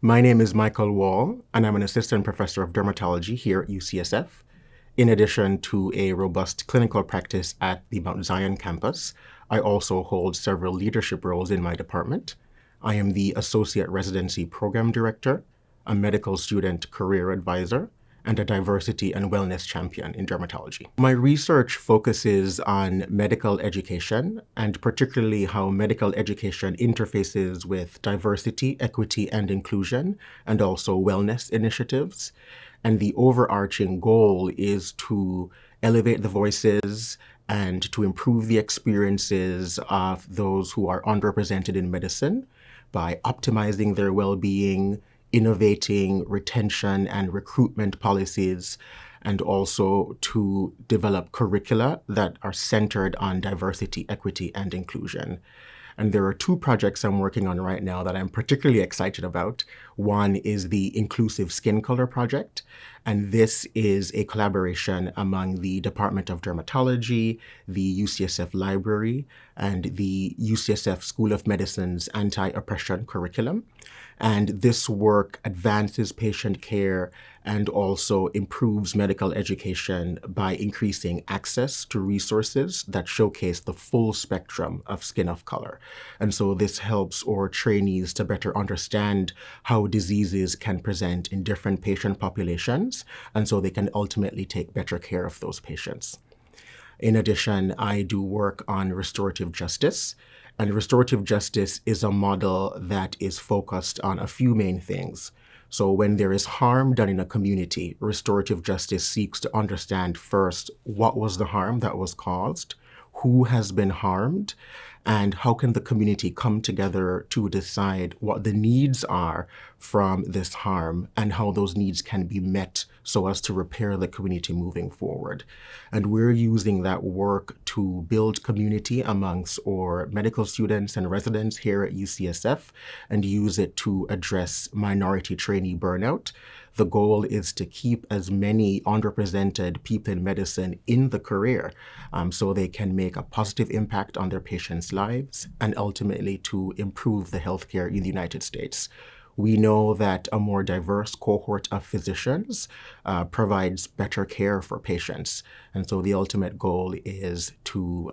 My name is Michael Waul, and I'm an assistant professor of dermatology here at UCSF. In addition to a robust clinical practice at the Mount Zion campus, I also hold several leadership roles in my department. I am the Associate Residency Program Director, a medical student career advisor, and a diversity and wellness champion in dermatology. My research focuses on medical education, and particularly how medical education interfaces with diversity, equity, and inclusion, and also wellness initiatives. And the overarching goal is to elevate the voices and to improve the experiences of those who are underrepresented in medicine by optimizing their well-being, innovating retention and recruitment policies, and also to develop curricula that are centered on diversity, equity, and inclusion. And there are two projects I'm working on right now that I'm particularly excited about. One is the Inclusive Skin Color Project, and this is a collaboration among the Department of Dermatology, the UCSF Library, and the UCSF School of Medicine's Anti-Oppression Curriculum. And this work advances patient care and also improves medical education by increasing access to resources that showcase the full spectrum of skin of color. And so this helps our trainees to better understand how diseases can present in different patient populations, and so they can ultimately take better care of those patients. In addition, I do work on restorative justice. And restorative justice is a model that is focused on a few main things. So when there is harm done in a community, restorative justice seeks to understand first what was the harm that was caused, who has been harmed, and how can the community come together to decide what the needs are from this harm and how those needs can be met so as to repair the community moving forward. And we're using that work to build community amongst our medical students and residents here at UCSF and use it to address minority trainee burnout. The goal is to keep as many underrepresented people in medicine in the career so they can make a positive impact on their patients' lives and ultimately to improve the healthcare in the United States. We know that a more diverse cohort of physicians provides better care for patients. And so the ultimate goal is to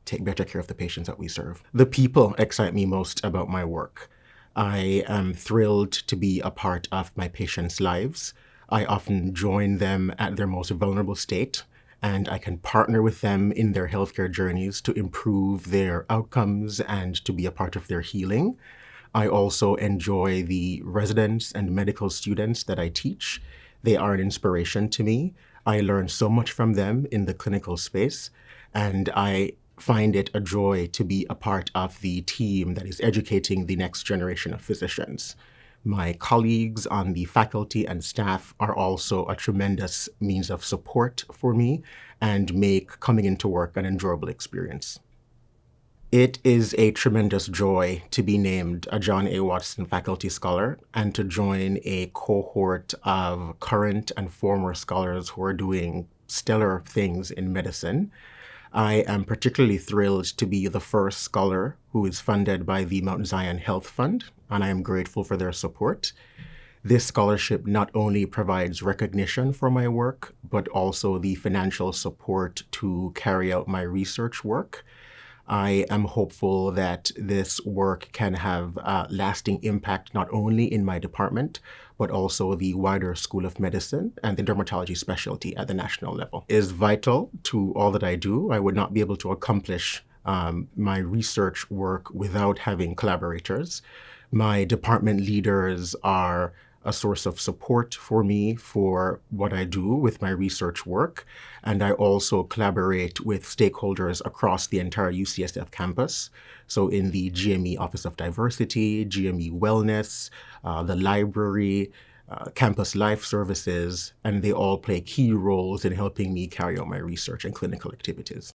take better care of the patients that we serve. The people excite me most about my work. I am thrilled to be a part of my patients' lives. I often join them at their most vulnerable state, and I can partner with them in their healthcare journeys to improve their outcomes and to be a part of their healing. I also enjoy the residents and medical students that I teach. They are an inspiration to me. I learn so much from them in the clinical space, and I find it a joy to be a part of the team that is educating the next generation of physicians. My colleagues on the faculty and staff are also a tremendous means of support for me and make coming into work an enjoyable experience. It is a tremendous joy to be named a John A. Watson Faculty Scholar and to join a cohort of current and former scholars who are doing stellar things in medicine. I am particularly thrilled to be the first scholar who is funded by the Mount Zion Health Fund, and I am grateful for their support. This scholarship not only provides recognition for my work, but also the financial support to carry out my research work. I am hopeful that this work can have a lasting impact not only in my department, but also the wider School of Medicine and the dermatology specialty at the national level. It is vital to all that I do. I would not be able to accomplish my research work without having collaborators. My department leaders are a source of support for me for what I do with my research work. And I also collaborate with stakeholders across the entire UCSF campus. So in the GME Office of Diversity, GME Wellness, the library, campus life services, and they all play key roles in helping me carry out my research and clinical activities.